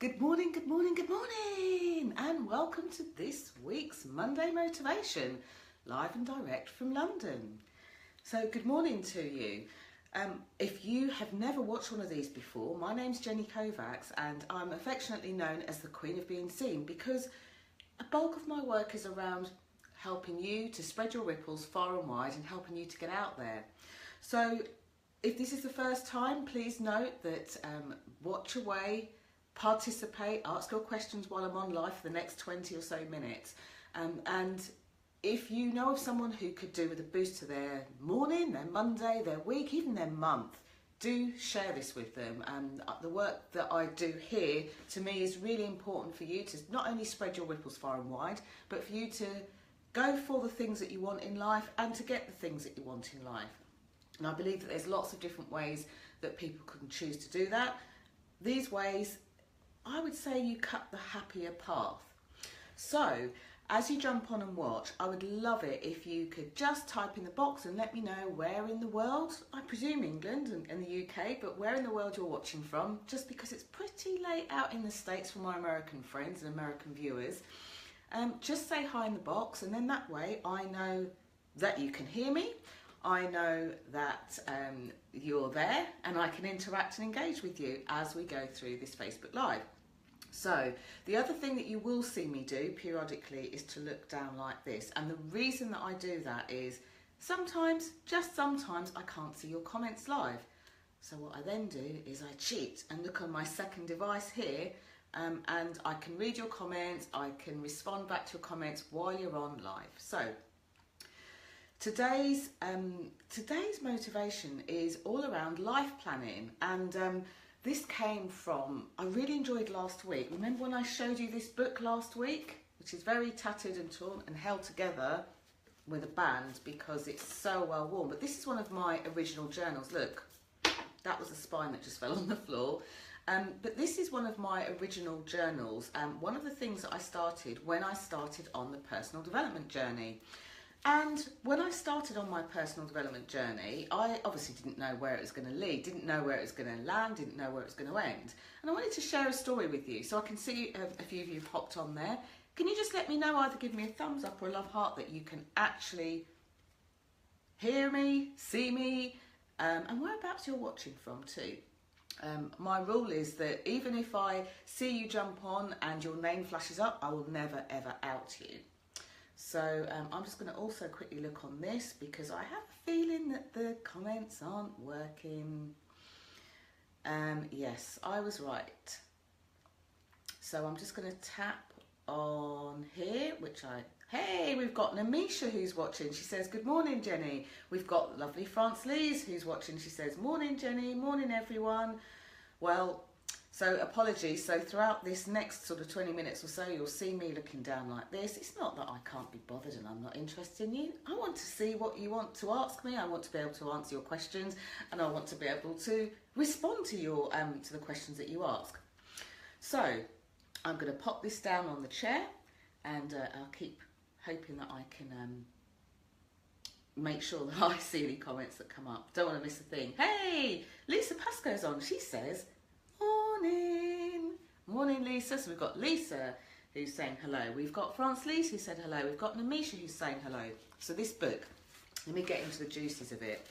Good morning, good morning, good morning, and welcome to this week's Monday Motivation, live and direct from London. So good morning to you. If you have never watched one of these before, my name's Jenny Kovacs and I'm affectionately known as the Queen of Being Seen because a bulk of my work is around helping you to spread your ripples far and wide and helping you to get out there. So if this is the first time, please note that watch away, participate, ask your questions while I'm on live for the next 20 or so minutes. And if you know of someone who could do with a boost to their morning, their Monday, their week, even their month, do share this with them. The work that I do here, to me, is really important for you to not only spread your ripples far and wide, but for you to go for the things that you want in life and to get the things that you want in life. And I believe that there's lots of different ways that people can choose to do that. These ways, I would say you cut the happier path. So, as you jump on and watch, I would love it if you could just type in the box and let me know where in the world, I presume England and the UK, but where in the world you're watching from, just because it's pretty late out in the States for my American friends and American viewers. Just say hi in the box, and then that way I know that you can hear me. I know that you're there and I can interact and engage with you as we go through this Facebook Live. So the other thing that you will see me do periodically is to look down like this, and the reason that I do that is sometimes, just sometimes, I can't see your comments live. So what I then do is I cheat and look on my second device here, and I can read your comments, I can respond back to your comments while you're on live. So Today's motivation is all around life planning, and this came from, I really enjoyed last week. Remember when I showed you this book last week, which is very tattered and torn and held together with a band because it's so well worn, but this is one of my original journals. Look, that was a spine that just fell on the floor. But this is one of my original journals, one of the things that I started when I started on the personal development journey. And when I started on my personal development journey, I obviously didn't know where it was going to lead, didn't know where it was going to land, didn't know where it was going to end. And I wanted to share a story with you. So I can see a few of you have hopped on there. Can you just let me know, either give me a thumbs up or a love heart, that you can actually hear me, see me, and whereabouts you're watching from too. My rule is that even if I see you jump on and your name flashes up, I will never ever out you. So I'm just going to also quickly look on this because I have a feeling that the comments aren't working. Yes, I was right. So I'm just going to tap on here, hey, we've got Namisha who's watching. She says, good morning, Jenny. We've got lovely France Lise who's watching. She says, morning, Jenny, morning, everyone. Well, so apologies, so throughout this next sort of 20 minutes or so, you'll see me looking down like this. It's not that I can't be bothered and I'm not interested in you. I want to see what you want to ask me. I want to be able to answer your questions, and I want to be able to respond to your to the questions that you ask. So I'm going to pop this down on the chair, and I'll keep hoping that I can make sure that I see any comments that come up. Don't want to miss a thing. Hey, Lisa Pascoe's on. She says, morning. Morning, Lisa. So we've got Lisa who's saying hello. We've got France Lise who said hello. We've got Namisha who's saying hello. So this book, let me get into the juices of it.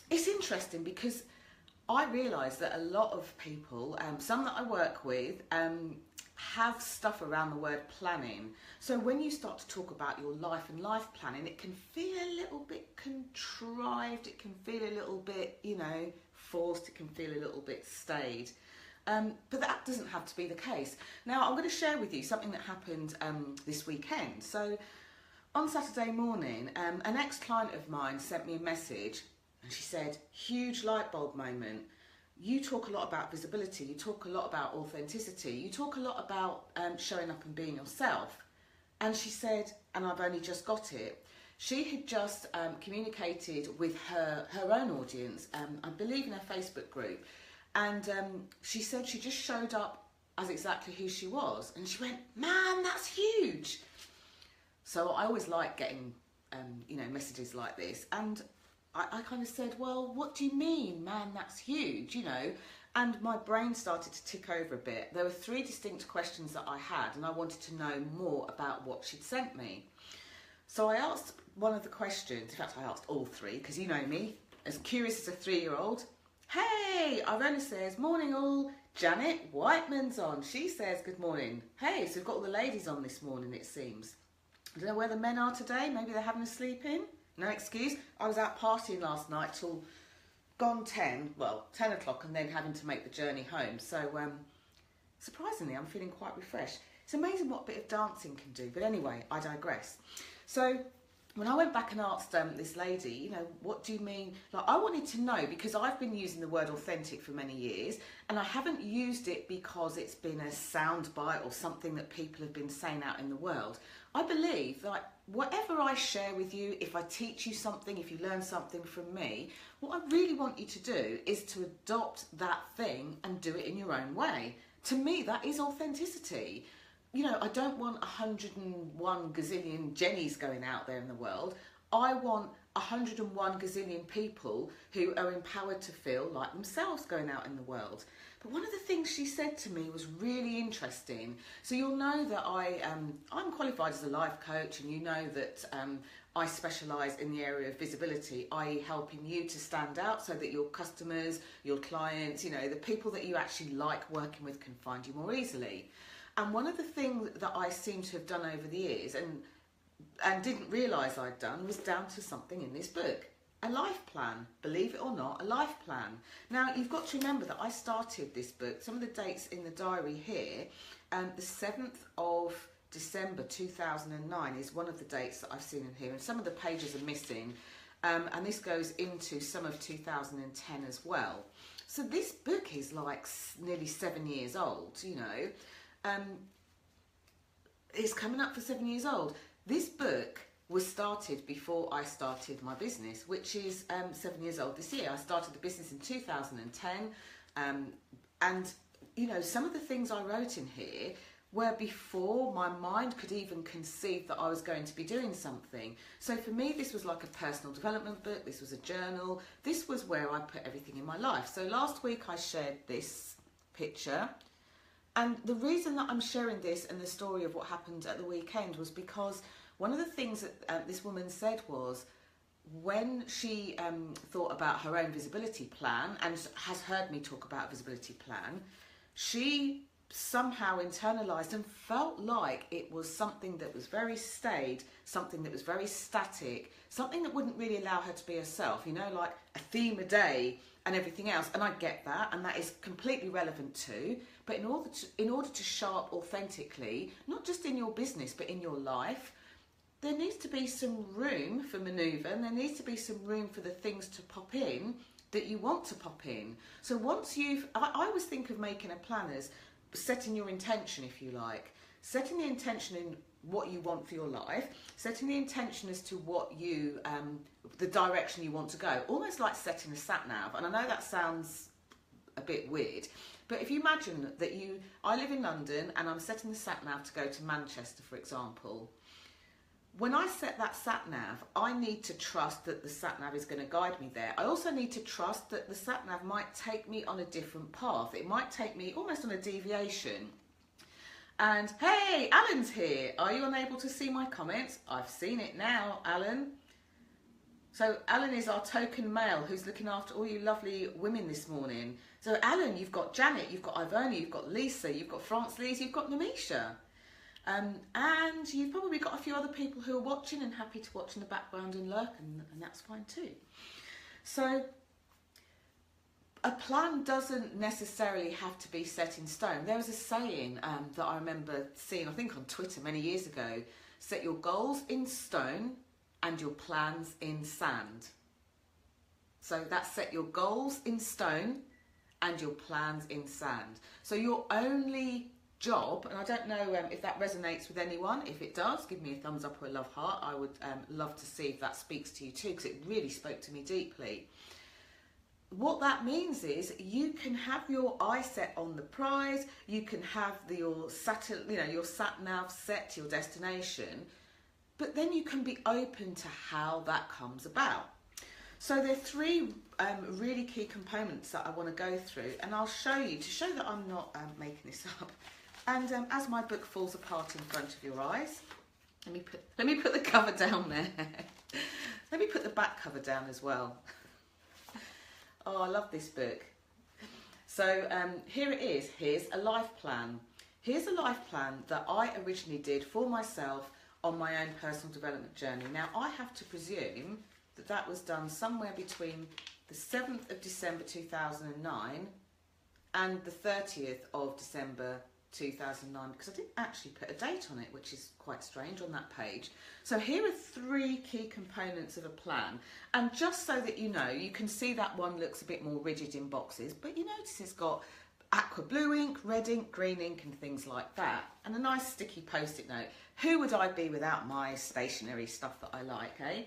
It's interesting because I realise that a lot of people, some that I work with, have stuff around the word planning. So when you start to talk about your life and life planning, it can feel a little bit contrived. It can feel a little bit, you know, forced. It can feel a little bit staid. But that doesn't have to be the case. Now, I'm going to share with you something that happened this weekend. So on Saturday morning, an ex-client of mine sent me a message, and she said, huge light bulb moment. You talk a lot about visibility, you talk a lot about authenticity, you talk a lot about showing up and being yourself. And she said, and I've only just got it, she had just communicated with her own audience, I believe in her Facebook group, and she said she just showed up as exactly who she was, and she went, man, that's huge. So I always like getting you know, messages like this, and I kind of said, well, what do you mean, man, that's huge, you know? And my brain started to tick over a bit. There were 3 distinct questions that I had, and I wanted to know more about what she'd sent me. So I asked one of the questions, in fact I asked all 3, because you know me, as curious as a 3-year-old. Hey, Irona says, morning all. Janet Whiteman's on. She says, good morning. Hey, so we've got all the ladies on this morning, it seems. I don't know where the men are today. Maybe they're having a sleep in. No excuse. I was out partying last night till gone 10 o'clock, and then having to make the journey home. So surprisingly, I'm feeling quite refreshed. It's amazing what a bit of dancing can do. But anyway, I digress. So when I went back and asked this lady, you know, what do you mean? Like, I wanted to know, because I've been using the word authentic for many years, and I haven't used it because it's been a sound bite or something that people have been saying out in the world. I believe that whatever I share with you, if I teach you something, if you learn something from me, what I really want you to do is to adopt that thing and do it in your own way. To me, that is authenticity. You know, I don't want 101 gazillion Jennies going out there in the world. I want 101 gazillion people who are empowered to feel like themselves going out in the world. But one of the things she said to me was really interesting. So you'll know that I'm qualified as a life coach, and you know that I specialise in the area of visibility, i.e. helping you to stand out so that your customers, your clients, you know, the people that you actually like working with can find you more easily. And one of the things that I seem to have done over the years and didn't realise I'd done was down to something in this book. A life plan, believe it or not, a life plan. Now, you've got to remember that I started this book, some of the dates in the diary here, the 7th of December 2009 is one of the dates that I've seen in here, and some of the pages are missing, and this goes into some of 2010 as well. So this book is like nearly 7 years old, you know. It's coming up for 7 years old. This book was started before I started my business, which is 7 years old this year. I started the business in 2010, and you know, some of the things I wrote in here were before my mind could even conceive that I was going to be doing something. So for me, this was like a personal development book. This was a journal. This was where I put everything in my life. So last week I shared this picture. And the reason that I'm sharing this and the story of what happened at the weekend was because one of the things that this woman said was, when she thought about her own visibility plan and has heard me talk about visibility plan, she somehow internalized and felt like it was something that was very staid, something that was very static, something that wouldn't really allow her to be herself, you know, like a theme a day and everything else. And I get that, and that is completely relevant too. But in order to show up authentically, not just in your business but in your life, there needs to be some room for manoeuvre, and there needs to be some room for the things to pop in that you want to pop in. So once I always think of making a plan as setting your intention, if you like, setting the intention in what you want for your life, setting the intention as to what you, the direction you want to go, almost like setting a sat nav. And I know that sounds a bit weird, but if you imagine that I live in London and I'm setting the sat nav to go to Manchester, for example. When I set that sat nav, I need to trust that the sat nav is going to guide me there. I also need to trust that the sat nav might take me on a different path. It might take me almost on a deviation. And hey, Alan's here. Are you unable to see my comments? I've seen it now, Alan. So Alan is our token male who's looking after all you lovely women this morning. So Alan, you've got Janet, you've got Ivona, you've got Lisa, you've got France-Lise, you've got Namisha. And you've probably got a few other people who are watching and happy to watch in the background and lurk, and that's fine too. So a plan doesn't necessarily have to be set in stone. There was a saying that I remember seeing, I think on Twitter many years ago: set your goals in stone and your plans in sand. So that's set your goals in stone and your plans in sand. So your only job, and I don't know if that resonates with anyone. If it does, give me a thumbs up or a love heart. I would love to see if that speaks to you too, because it really spoke to me deeply. What that means is you can have your eye set on the prize, you can have your sat nav set to your destination, but then you can be open to how that comes about. So there are three really key components that I want to go through, and I'll show you to show that I'm not making this up. And as my book falls apart in front of your eyes, let me put the cover down there. Let me put the back cover down as well. Oh, I love this book. So here it is. Here's a life plan. Here's a life plan that I originally did for myself on my own personal development journey. Now, I have to presume that that was done somewhere between the 7th of December 2009 and the 30th of December 2009, because I didn't actually put a date on it, which is quite strange on that page. So here are three key components of a plan, and just so that you know, you can see that one looks a bit more rigid in boxes, but you notice it's got aqua blue ink, red ink, green ink and things like that, and a nice sticky post-it note. Who would I be without my stationery stuff that I like, eh?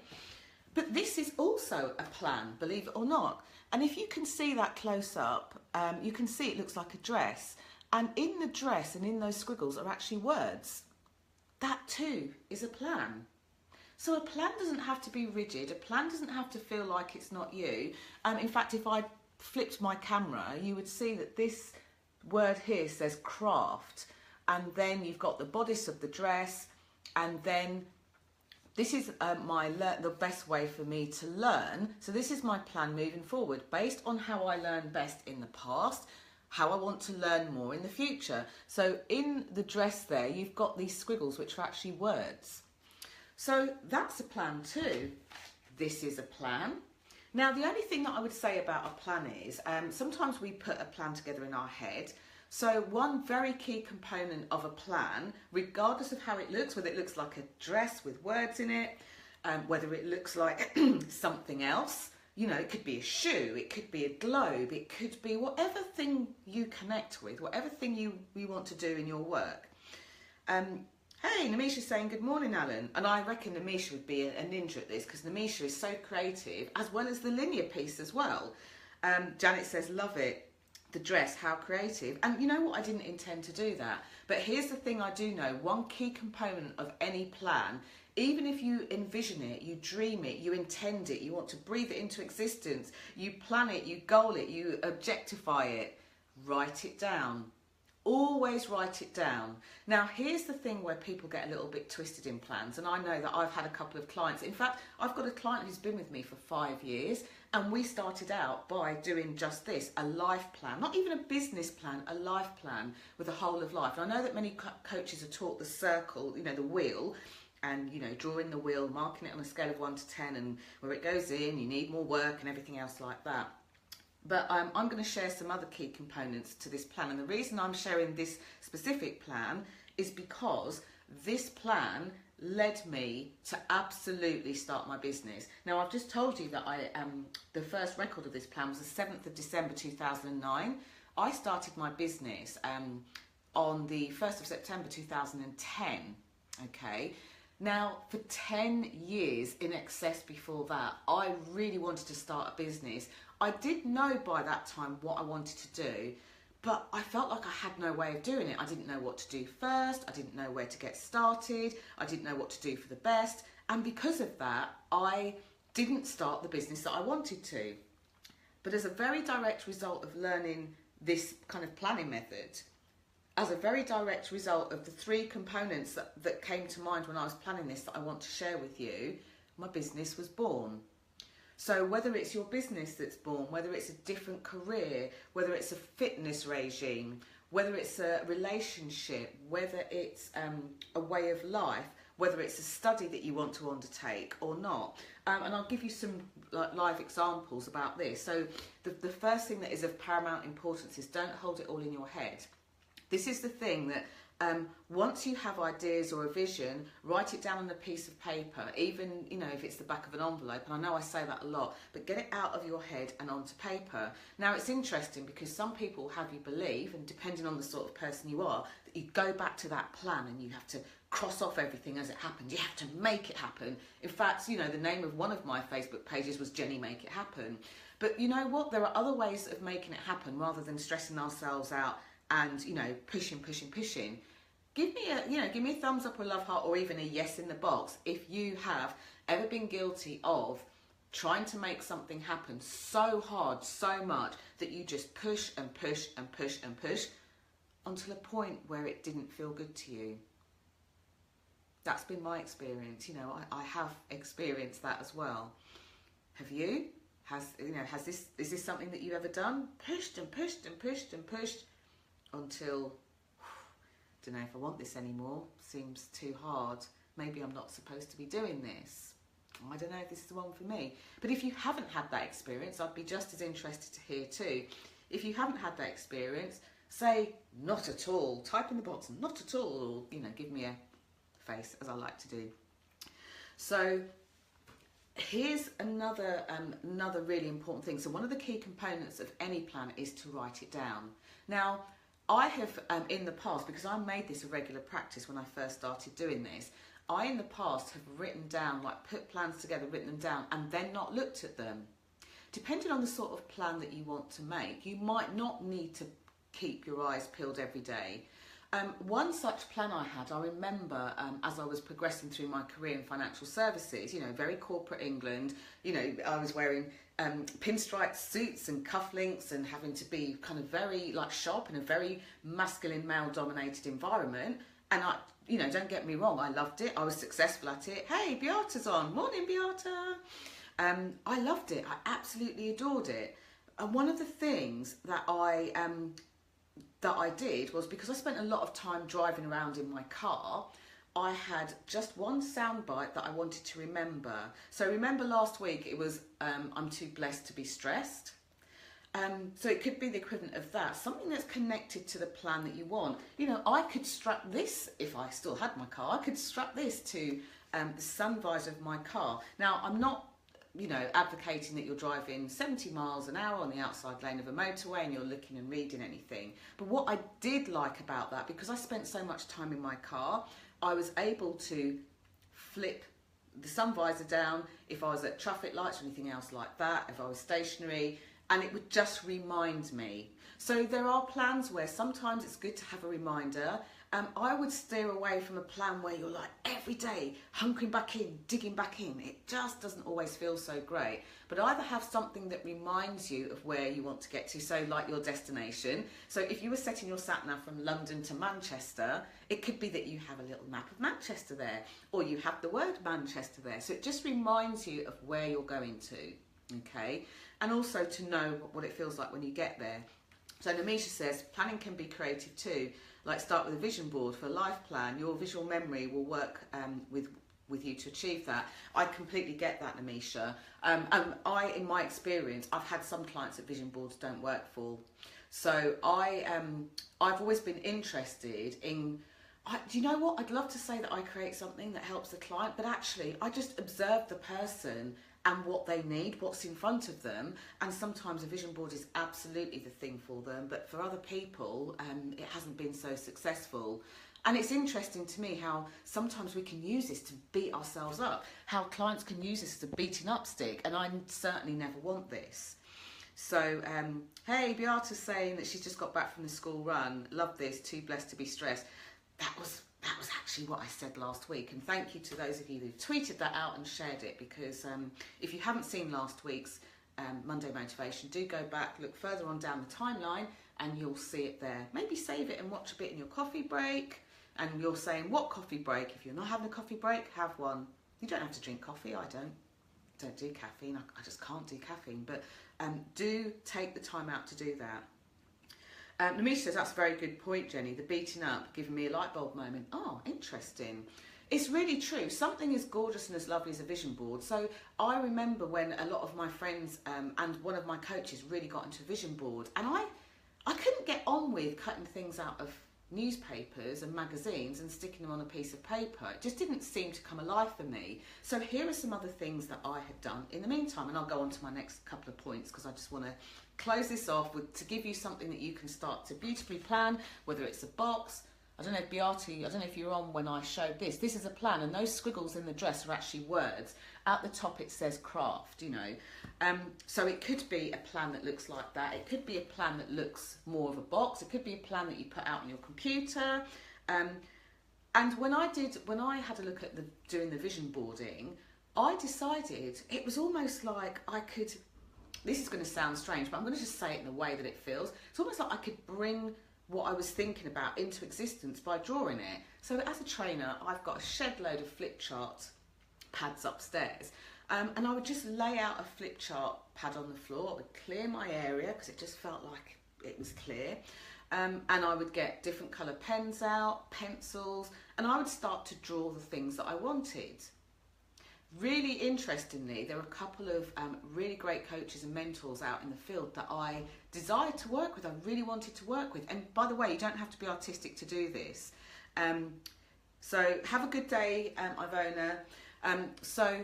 But this is also a plan, believe it or not, and if you can see that close up, you can see it looks like a dress. And in the dress and in those squiggles are actually words. That too is a plan. So a plan doesn't have to be rigid. A plan doesn't have to feel like it's not you. In fact, if I flipped my camera, you would see that this word here says craft. And then you've got the bodice of the dress. And then this is the best way for me to learn. So this is my plan moving forward based on how I learned best in the past, how I want to learn more in the future. So in the dress there, you've got these squiggles, which are actually words. So that's a plan too. This is a plan. Now, the only thing that I would say about a plan is sometimes we put a plan together in our head. So one very key component of a plan, regardless of how it looks, whether it looks like a dress with words in it, whether it looks like something else, you know, it could be a shoe, it could be a globe, it could be whatever thing you connect with, whatever thing you want to do in your work. Hey, Namisha's saying, good morning, Alan. And I reckon Namisha would be a ninja at this, because Namisha is so creative, as well as the linear piece as well. Janet says, love it. The dress, how creative. And you know what, I didn't intend to do that. But here's the thing I do know, one key component of any plan, even if you envision it, you dream it, you intend it, you want to breathe it into existence, you plan it, you goal it, you objectify it, write it down. Always write it down. Now, here's the thing where people get a little bit twisted in plans, and I know that I've had a couple of clients. In fact, I've got a client who's been with me for 5 years, and we started out by doing just this, a life plan, not even a business plan, a life plan with a whole of life. And I know that many coaches are taught the circle, you know, the wheel, and, you know, drawing the wheel, marking it on a scale of 1 to 10, and where it goes in, you need more work and everything else like that. But I'm going to share some other key components to this plan. And the reason I'm sharing this specific plan is because this plan led me to absolutely start my business. Now, I've just told you that the first record of this plan was the 7th of December 2009. I started my business on the 1st of September 2010, okay? Now, for 10 years in excess before that, I really wanted to start a business. I did know by that time what I wanted to do, but I felt like I had no way of doing it. I didn't know what to do first. I didn't know where to get started. I didn't know what to do for the best. And because of that, I didn't start the business that I wanted to. But as a very direct result of learning this kind of planning method, as a very direct result of the three components that came to mind when I was planning this that I want to share with you, my business was born. So whether it's your business that's born, whether it's a different career, whether it's a fitness regime, whether it's a relationship, whether it's a way of life, whether it's a study that you want to undertake or not. And I'll give you some live examples about this. So the first thing that is of paramount importance is don't hold it all in your head. This is the thing that once you have ideas or a vision, write it down on a piece of paper, even, you know, if it's the back of an envelope. And I know I say that a lot, but get it out of your head and onto paper. Now, it's interesting because some people have you believe, and depending on the sort of person you are, that you go back to that plan and you have to cross off everything as it happens. You have to make it happen. In fact, you know, the name of one of my Facebook pages was Jenny Make It Happen. But you know what? There are other ways of making it happen rather than stressing ourselves out and, you know, pushing. Give me a thumbs up or love heart or even a yes in the box if you have ever been guilty of trying to make something happen so hard, so much, that you just push and push and push and push until a point where it didn't feel good to you. That's been my experience. You know, I have experienced that as well. Have you? Is this something that you've ever done? Pushed and pushed and pushed and pushed until, don't know if I want this anymore, seems too hard. Maybe I'm not supposed to be doing this. I don't know if this is the one for me. But if you haven't had that experience, I'd be just as interested to hear too. If you haven't had that experience, say not at all. Type in the box, not at all, or give me a face, as I like to do. So here's another really important thing. So one of the key components of any plan is to write it down. Now, I have in the past, because I made this a regular practice when I first started doing this, I in the past have written down, like put plans together, written them down, and then not looked at them. Depending on the sort of plan that you want to make, you might not need to keep your eyes peeled every day. One such plan I had, I remember as I was progressing through my career in financial services, very corporate England, I was wearing pinstripe suits and cufflinks and having to be kind of very sharp in a very masculine male dominated environment. And don't get me wrong, I loved it. I was successful at it. Hey, Beata's on. Morning, Beata. I loved it. I absolutely adored it. And one of the things that I did was, because I spent a lot of time driving around in my car, I had just one soundbite that I wanted to remember. So remember last week it was I'm too blessed to be stressed. So it could be the equivalent of that, something that's connected to the plan that you want. I could strap this, if I still had my car, I could strap this to the sun visor of my car. Now, I'm not advocating that you're driving 70 miles an hour on the outside lane of a motorway and you're looking and reading anything. But what I did like about that, because I spent so much time in my car, I was able to flip the sun visor down if I was at traffic lights or anything else like that, if I was stationary, and it would just remind me. So there are plans where sometimes it's good to have a reminder. I would steer away from a plan where you're every day hunkering back in, digging back in. It just doesn't always feel so great. But either have something that reminds you of where you want to get to, so like your destination. So if you were setting your sat-nav from London to Manchester, it could be that you have a little map of Manchester there, or you have the word Manchester there. So it just reminds you of where you're going to, okay? And also to know what it feels like when you get there. So Namisha says, planning can be creative too. Like start with a vision board for a life plan. Your visual memory will work with you to achieve that. I completely get that, Namisha. In my experience, I've had some clients that vision boards don't work for. So I've always been interested in, do you know what? I'd love to say that I create something that helps the client, but actually I just observe the person and what they need, what's in front of them. And sometimes a vision board is absolutely the thing for them, but for other people, it hasn't been so successful. And it's interesting to me how sometimes we can use this to beat ourselves up, how clients can use this as a beating up stick, and I certainly never want this. So, hey, Beata's saying that she's just got back from the school run. Love this, too blessed to be stressed. That was actually what I said last week, and thank you to those of you who tweeted that out and shared it, because if you haven't seen last week's Monday Motivation, do go back, look further on down the timeline, and you'll see it there. Maybe save it and watch a bit in your coffee break. And you're saying, what coffee break? If you're not having a coffee break, have one. You don't have to drink coffee. I don't do caffeine. I just can't do caffeine. But do take the time out to do that. Namisha says, that's a very good point, Jenny. The beating up, giving me a light bulb moment. Oh, interesting. It's really true. Something as gorgeous and as lovely as a vision board. So I remember when a lot of my friends and one of my coaches really got into a vision board. And I couldn't get on with cutting things out of newspapers and magazines and sticking them on a piece of paper. It just didn't seem to come alive for me. So here are some other things that I had done in the meantime, and I'll go on to my next couple of points because I just want to close this off with to give you something that you can start to beautifully plan, whether it's a box. I don't know if Beata, I don't know if you're on when I showed this. This is a plan, and those squiggles in the dress are actually words. At the top it says craft, you know. So it could be a plan that looks like that. It could be a plan that looks more of a box. It could be a plan that you put out on your computer. And when I had a look at doing the vision boarding, I decided it was almost like I could, this is going to sound strange, but I'm going to just say it in the way that it feels. It's almost like I could bring what I was thinking about into existence by drawing it. So as a trainer, I've got a shed load of flip chart pads upstairs. And I would just lay out a flip chart pad on the floor. I would clear my area because it just felt like it was clear. And I would get different colour pens out, pencils, and I would start to draw the things that I wanted. Really interestingly, there were a couple of really great coaches and mentors out in the field that I desired to work with, I really wanted to work with. And by the way, you don't have to be artistic to do this. So have a good day, Ivona. So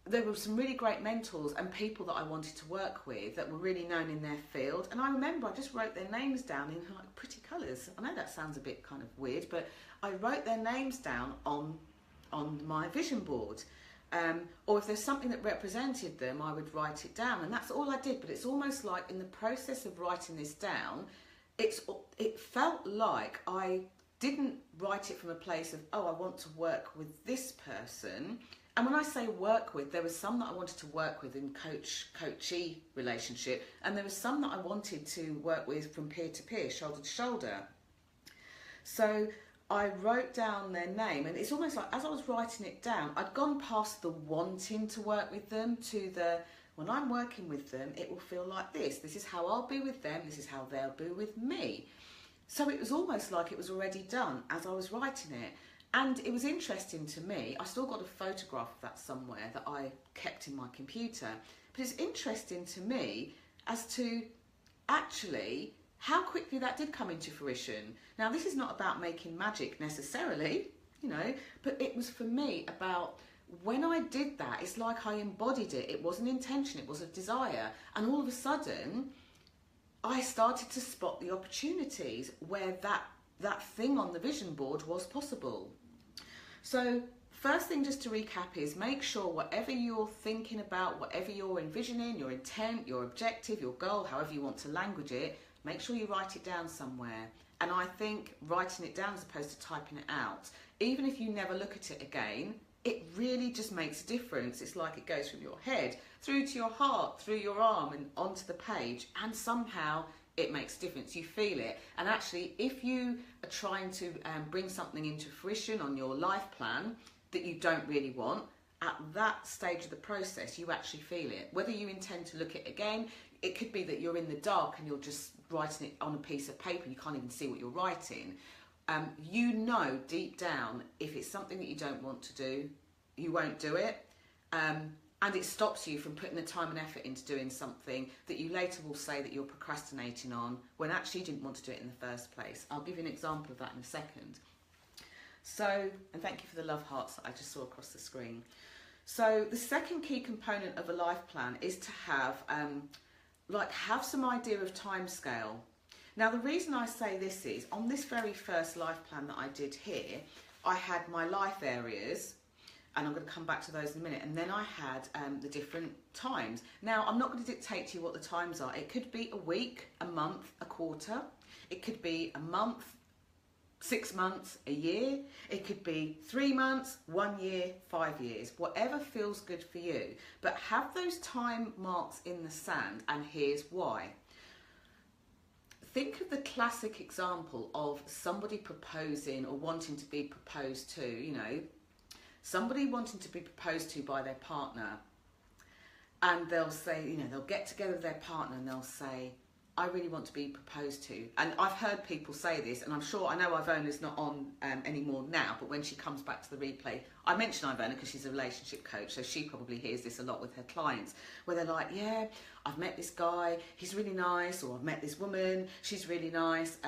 there were some really great mentors and people that I wanted to work with that were really known in their field. And I remember I just wrote their names down in like pretty colours. I know that sounds a bit kind of weird, but I wrote their names down on my vision board. Or if there's something that represented them, I would write it down, and that's all I did. But it's almost like in the process of writing this down, it felt like I didn't write it from a place of, oh, I want to work with this person. And when I say work with, there was some that I wanted to work with in coachee relationship, and there was some that I wanted to work with from peer to peer, shoulder to shoulder. So I wrote down their name, and it's almost like as I was writing it down, I'd gone past the wanting to work with them to the, when I'm working with them, it will feel like this. This is how I'll be with them. This is how they'll be with me. So it was almost like it was already done as I was writing it. And it was interesting to me. I still got a photograph of that somewhere that I kept in my computer. But it's interesting to me as to actually how quickly that did come into fruition. Now, this is not about making magic necessarily, you know, but it was for me about when I did that, it's like I embodied it. It was an intention, it was a desire. And all of a sudden, I started to spot the opportunities where that thing on the vision board was possible. So first thing, just to recap, is make sure whatever you're thinking about, whatever you're envisioning, your intent, your objective, your goal, however you want to language it, make sure you write it down somewhere. And I think writing it down as opposed to typing it out, even if you never look at it again, it really just makes a difference. It's like it goes from your head through to your heart, through your arm and onto the page, and somehow it makes a difference. You feel it. And actually, if you are trying to bring something into fruition on your life plan that you don't really want, at that stage of the process, you actually feel it. Whether you intend to look at it again, it could be that you're in the dark and you're just writing it on a piece of paper, you can't even see what you're writing. You know deep down, if it's something that you don't want to do, you won't do it. And it stops you from putting the time and effort into doing something that you later will say that you're procrastinating on when actually you didn't want to do it in the first place. I'll give you an example of that in a second. So, and thank you for the love hearts that I just saw across the screen. So the second key component of a life plan is to have some idea of time scale. Now, the reason I say this is, on this very first life plan that I did here, I had my life areas, and I'm going to come back to those in a minute, and then I had the different times. Now, I'm not going to dictate to you what the times are. It could be a week, a month, a quarter. It could be a month, 6 months, a year. It could be 3 months, 1 year, 5 years, whatever feels good for you. But have those time marks in the sand, and here's why. Think of the classic example of somebody proposing or wanting to be proposed to, you know, somebody wanting to be proposed to by their partner, and they'll say, you know, they'll get together with their partner and they'll say, I really want to be proposed to. And I've heard people say this, and I'm sure, I know Ivona's not on anymore now, but when she comes back to the replay, I mention Ivona because she's a relationship coach, so she probably hears this a lot with her clients, where they're like, yeah, I've met this guy, he's really nice, or I've met this woman, she's really nice,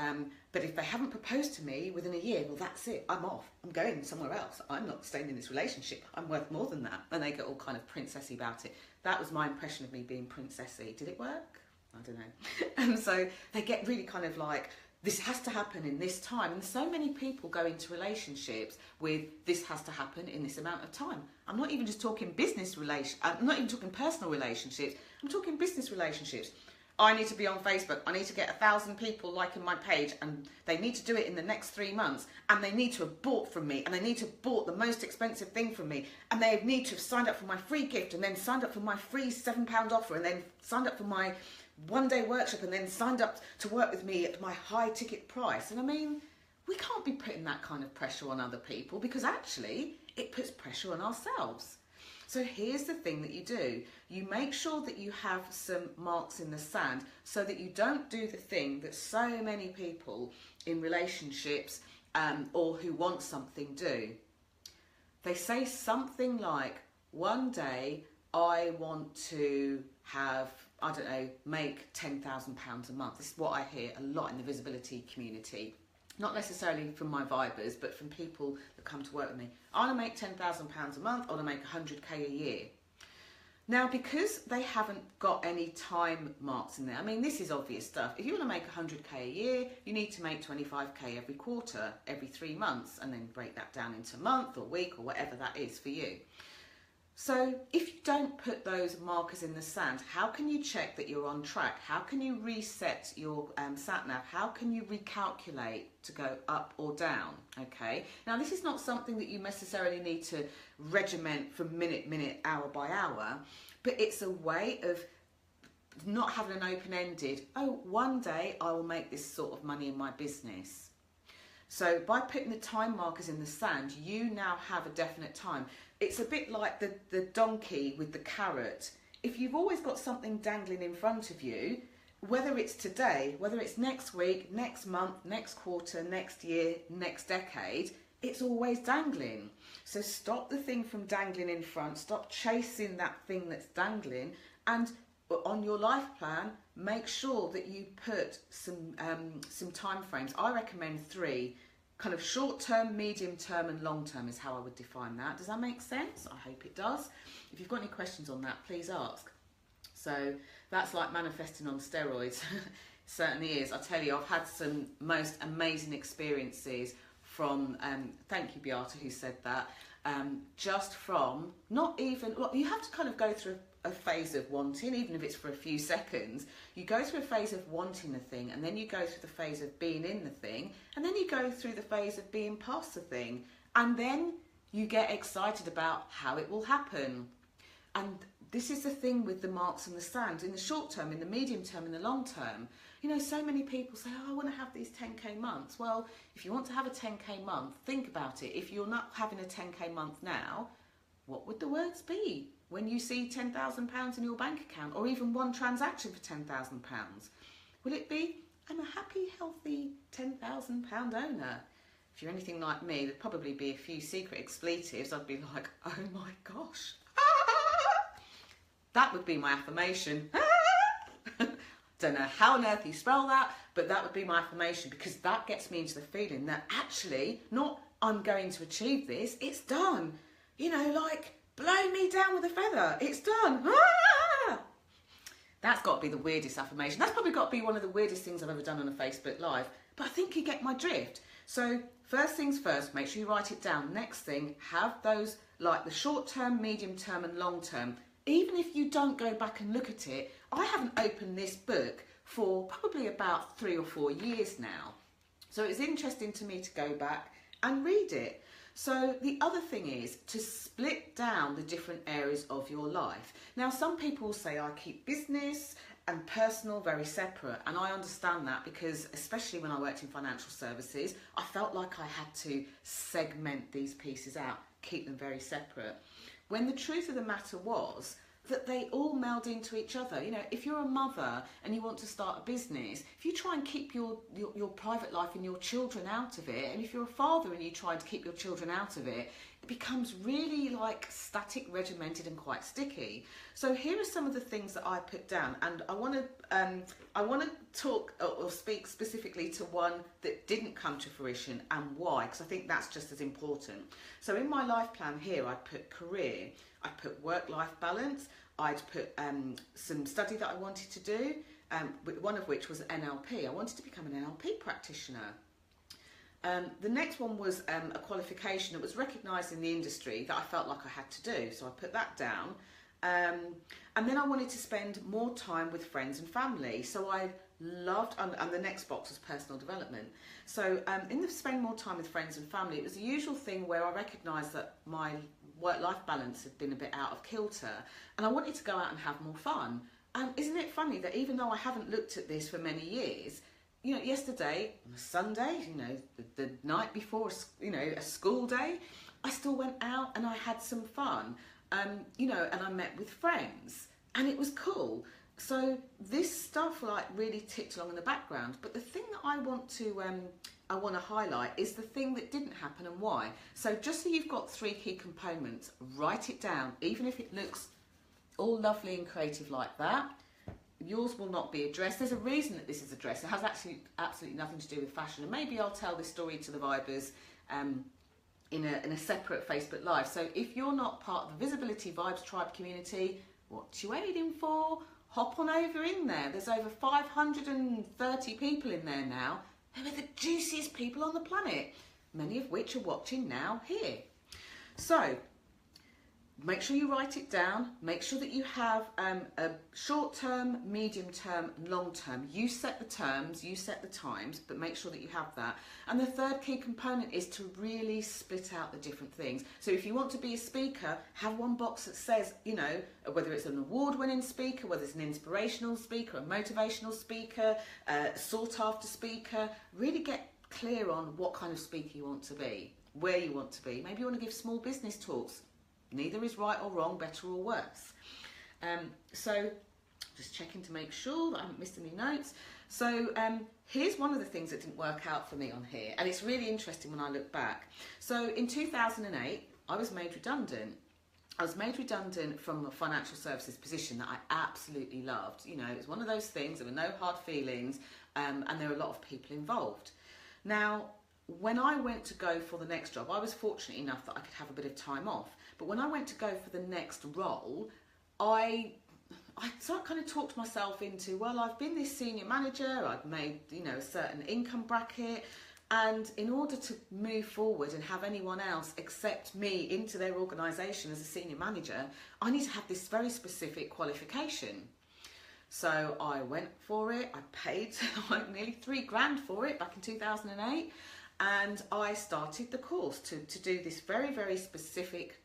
but if they haven't proposed to me within a year, well, that's it, I'm off, I'm going somewhere else, I'm not staying in this relationship, I'm worth more than that. And they get all kind of princessy about it. That was my impression of me being princessy. Did it work? I don't know. And so they get really kind of like, this has to happen in this time. And so many people go into relationships with, this has to happen in this amount of time. I'm not even just talking I'm not even talking personal relationships. I'm talking business relationships. I need to be on Facebook. I need to get 1,000 people liking my page, and they need to do it in the next 3 months, and they need to have bought from me, and they need to have bought the most expensive thing from me, and they need to have signed up for my free gift, and then signed up for my free £7 offer, and then signed up for my one-day workshop, and then signed up to work with me at my high ticket price. And I mean, we can't be putting that kind of pressure on other people, because actually it puts pressure on ourselves. So here's the thing that you do. You make sure that you have some marks in the sand so that you don't do the thing that so many people in relationships or who want something do. They say something like, one day I want to have, I don't know, make £10,000 a month. This is what I hear a lot in the visibility community. Not necessarily from my vibers, but from people that come to work with me. I want to make £10,000 a month, I want to make 100k a year. Now, because they haven't got any time marks in there, I mean, this is obvious stuff. If you want to make 100k a year, you need to make 25k every quarter, every 3 months, and then break that down into a month or week or whatever that is for you. So if you don't put those markers in the sand, how can you check that you're on track? How can you reset your sat-nav? How can you recalculate to go up or down? Okay. Now, this is not something that you necessarily need to regiment from minute, hour by hour, but it's a way of not having an open-ended, oh, one day I will make this sort of money in my business. So by putting the time markers in the sand, you now have a definite time. It's a bit like the donkey with the carrot. If you've always got something dangling in front of you, whether it's today, whether it's next week, next month, next quarter, next year, next decade, it's always dangling. So stop the thing from dangling in front, stop chasing that thing that's dangling, and on your life plan, make sure that you put some time frames. I recommend 3. Kind of short term, medium term and long term is how I would define that. Does that make sense? I hope it does. If you've got any questions on that, please ask. So that's like manifesting on steroids. Certainly is. I tell you, I've had some most amazing experiences from, thank you Beata who said that, just from not even, well, you have to kind of go through a phase of wanting, even if it's for a few seconds. You go through a phase of wanting the thing, and then you go through the phase of being in the thing, and then you go through the phase of being past the thing, and then you get excited about how it will happen. And this is the thing with the marks in the sand. In the short term, in the medium term, in the long term, you know, so many people say, oh, I want to have these 10k months. Well, if you want to have a 10k month, think about it. If you're not having a 10k month now, what would the words be when you see £10,000 in your bank account, or even one transaction for £10,000? Will it be, I'm a happy, healthy £10,000 owner? If you're anything like me, there'd probably be a few secret expletives. I'd be like, oh my gosh. That would be my affirmation. Don't know how on earth you spell that, but that would be my affirmation, because that gets me into the feeling that actually, not I'm going to achieve this, it's done. You know, like, blow me down with a feather, it's done. That's got to be the weirdest affirmation. That's probably got to be one of the weirdest things I've ever done on a Facebook Live, but I think you get my drift. So first things first, make sure you write it down. Next thing, have those like the short term, medium term and long term. Even if you don't go back and look at it, I haven't opened this book for probably about 3 or 4 years now. So it's interesting to me to go back and read it. So the other thing is to split down the different areas of your life. Now, some people say I keep business and personal very separate, and I understand that, because especially when I worked in financial services, I felt like I had to segment these pieces out, keep them very separate. When the truth of the matter was that they all meld into each other. You know, if you're a mother and you want to start a business, if you try and keep your private life and your children out of it, and if you're a father and you try to keep your children out of it, it becomes really like static, regimented and quite sticky. So here are some of the things that I put down, and I want to talk or speak specifically to one that didn't come to fruition and why, because I think that's just as important. So in my life plan here, I put career, I put work-life balance, I'd put some study that I wanted to do, one of which was NLP. I wanted to become an NLP practitioner. The next one was a qualification that was recognised in the industry that I felt like I had to do, so I put that down. And then I wanted to spend more time with friends and family. So I loved, and the next box was personal development. So in the spend more time with friends and family, it was the usual thing where I recognised that my work-life balance had been a bit out of kilter, and I wanted to go out and have more fun. And isn't it funny that even though I haven't looked at this for many years, you know, yesterday on a Sunday, you know, the night before, you know, a school day, I still went out and I had some fun, you know, and I met with friends, and it was cool. So this stuff like really ticked along in the background. But the thing that I want to highlight is the thing that didn't happen and why. So just so you've got 3 key components, write it down, even if it looks all lovely and creative like that. Yours will not be addressed. There's a reason that this is addressed. It has actually absolutely nothing to do with fashion. And maybe I'll tell this story to the Vibers in a separate Facebook Live. So if you're not part of the Visibility Vibes Tribe community, what you waiting for? Hop on over in there. There's over 530 people in there now. They're the juiciest people on the planet, many of which are watching now here. So make sure you write it down. Make sure that you have a short term, medium term, long term. You set the terms, you set the times, but make sure that you have that. And the third key component is to really split out the different things. So if you want to be a speaker, have one box that says, you know, whether it's an award-winning speaker, whether it's an inspirational speaker, a motivational speaker, a sought-after speaker. Really get clear on what kind of speaker you want to be, where you want to be. Maybe you want to give small business talks. Neither is right or wrong, better or worse. So just checking to make sure that I haven't missed any notes. So here's one of the things that didn't work out for me on here, and it's really interesting when I look back. So in 2008, I was made redundant. I was made redundant from a financial services position that I absolutely loved. You know, it was one of those things, there were no hard feelings, and there were a lot of people involved. Now, when I went to go for the next job, I was fortunate enough that I could have a bit of time off. But when I went to go for the next role, I sort of kind of talked myself into, well, I've been this senior manager, I've made, you know, a certain income bracket, and in order to move forward and have anyone else accept me into their organisation as a senior manager, I need to have this very specific qualification. So I went for it, I paid like nearly £3,000 for it back in 2008, and I started the course to do this very, very specific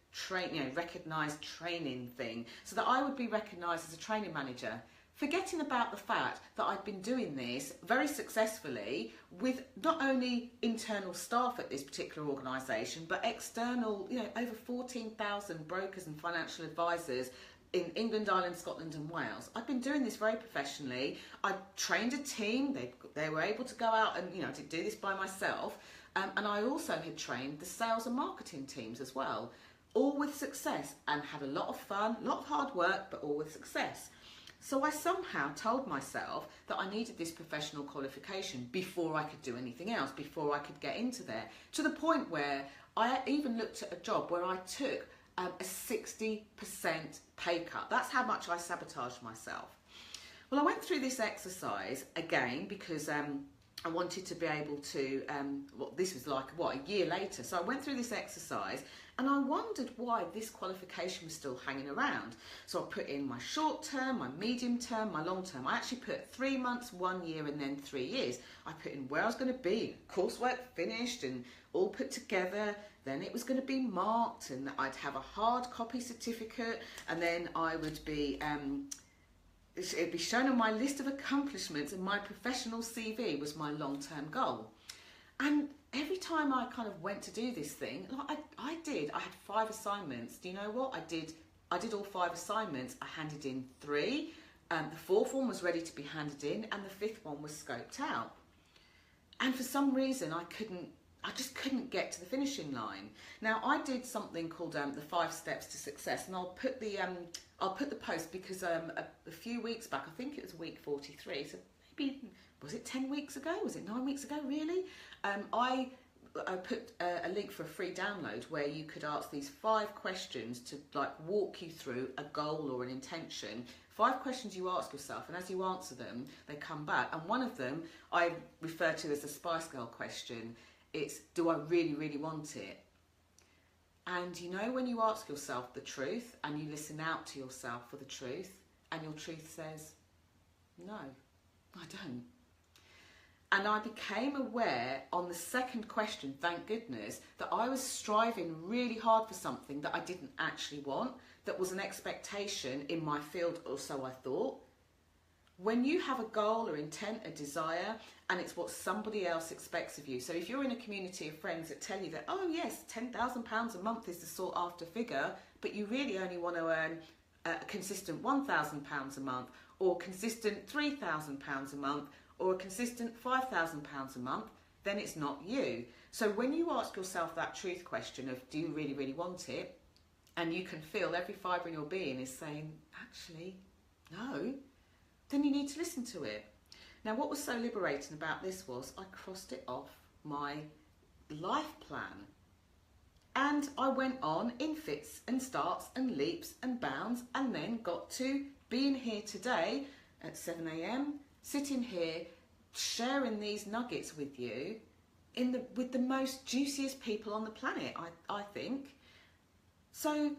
recognised training thing, so that I would be recognised as a training manager, forgetting about the fact that I'd been doing this very successfully with not only internal staff at this particular organisation, but external, you know, over 14,000 brokers and financial advisors in England, Ireland, Scotland and Wales. I've been doing this very professionally. I trained a team, they were able to go out and, you know, to do this by myself, and I also had trained the sales and marketing teams as well. All with success, and had a lot of fun, a lot of hard work, but all with success. So I somehow told myself that I needed this professional qualification before I could do anything else, before I could get into there, to the point where I even looked at a job where I took a 60% pay cut. That's how much I sabotaged myself. Well, I went through this exercise again because I wanted to be able to, well, this was like, what, a year later. So I went through this exercise and I wondered why this qualification was still hanging around. So I put in my short term, my medium term, my long term. I actually put 3 months, 1 year and then 3 years. I put in where I was going to be, coursework finished and all put together. Then it was going to be marked and I'd have a hard copy certificate, and then I would be, it'd be shown on my list of accomplishments, and my professional CV was my long-term goal. And every time I kind of went to do this thing, like I had 5 assignments. Do you know what? I did all 5 assignments. I handed in 3. The 4th one was ready to be handed in, and the 5th one was scoped out. And for some reason, I just couldn't get to the finishing line. Now, I did something called the 5 steps to success, and I'll put the post because a few weeks back, I think it was week 43, so maybe, was it 10 weeks ago? Was it 9 weeks ago, really? I put a link for a free download where you could ask these 5 questions to like walk you through a goal or an intention. 5 questions you ask yourself, and as you answer them, they come back. And one of them I refer to as the Spice Girl question. It's, do I really, really want it? And you know, when you ask yourself the truth and you listen out to yourself for the truth, and your truth says, no, I don't. And I became aware on the second question, thank goodness, that I was striving really hard for something that I didn't actually want, that was an expectation in my field, or so I thought. When you have a goal or intent, a desire, and it's what somebody else expects of you. So if you're in a community of friends that tell you that, oh yes, £10,000 a month is the sought after figure, but you really only want to earn a consistent £1,000 a month, or consistent £3,000 a month, or a consistent £5,000 a month, then it's not you. So when you ask yourself that truth question of, do you really, really want it? And you can feel every fibre in your being is saying, actually, no, then you need to listen to it. Now, what was so liberating about this was I crossed it off my life plan. And I went on in fits and starts and leaps and bounds, and then got to being here today at 7 a.m, sitting here sharing these nuggets with you with the most juiciest people on the planet, I think. So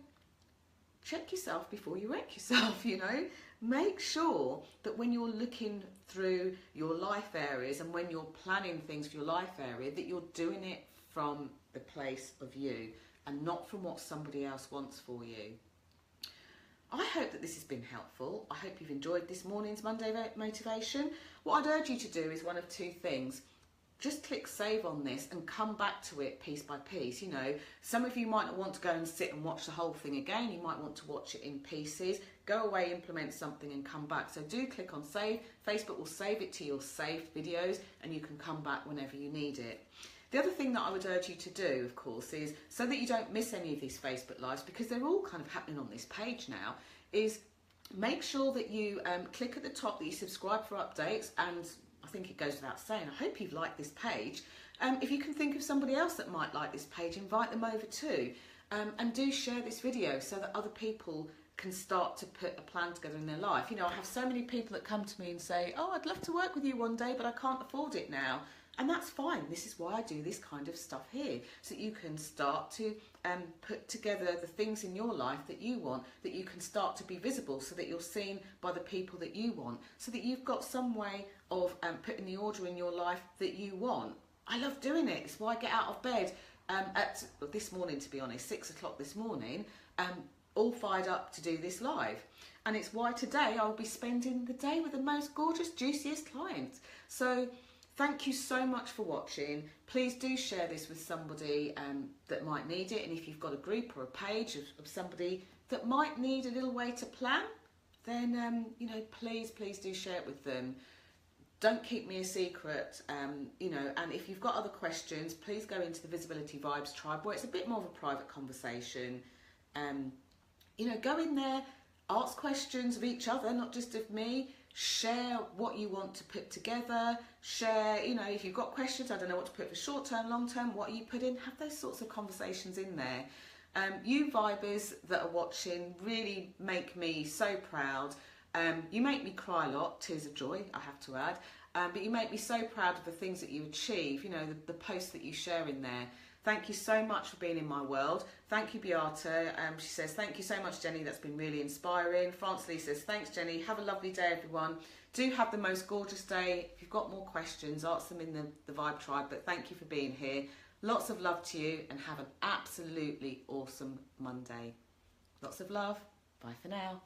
check yourself before you wreck yourself, you know. Make sure that when you're looking through your life areas and when you're planning things for your life area, that you're doing it from the place of you and not from what somebody else wants for you. I hope that this has been helpful. I hope you've enjoyed this morning's Monday motivation. What I'd urge you to do is one of two things. Just click save on this and come back to it piece by piece. You know, some of you might not want to go and sit and watch the whole thing again. You might want to watch it in pieces. Go away, implement something and come back. So do click on save. Facebook will save it to your saved videos and you can come back whenever you need it. The other thing that I would urge you to do, of course, is so that you don't miss any of these Facebook Lives, because they're all kind of happening on this page now, is make sure that you click at the top that you subscribe for updates. And I think it goes without saying, I hope you've liked this page. If you can think of somebody else that might like this page, invite them over too. And do share this video so that other people can start to put a plan together in their life. You know, I have so many people that come to me and say, oh, I'd love to work with you one day, but I can't afford it now. And that's fine. This is why I do this kind of stuff here, so that you can start to put together the things in your life that you want, that you can start to be visible, so that you're seen by the people that you want, so that you've got some way of putting the order in your life that you want. I love doing it. It's why I get out of bed this morning, to be honest, 6 o'clock this morning, all fired up to do this live. And it's why today I'll be spending the day with the most gorgeous, juiciest clients. So thank you so much for watching. Please do share this with somebody that might need it. And if you've got a group or a page of somebody that might need a little way to plan, then, you know, please do share it with them. Don't keep me a secret, you know, and if you've got other questions, please go into the Visibility Vibes tribe, where it's a bit more of a private conversation. You know, go in there, ask questions of each other, not just of me. Share what you want to put together. Share, you know, if you've got questions, I don't know what to put for short term, long term, what you put in, have those sorts of conversations in there. You vibers that are watching really make me so proud. You make me cry a lot, tears of joy, I have to add, but you make me so proud of the things that you achieve, you know, the posts that you share in there. Thank you so much for being in my world. Thank you, Beata. She says, thank you so much, Jenny. That's been really inspiring. France Lee says, thanks, Jenny. Have a lovely day, everyone. Do have the most gorgeous day. If you've got more questions, ask them in the Vibe Tribe. But thank you for being here. Lots of love to you and have an absolutely awesome Monday. Lots of love. Bye for now.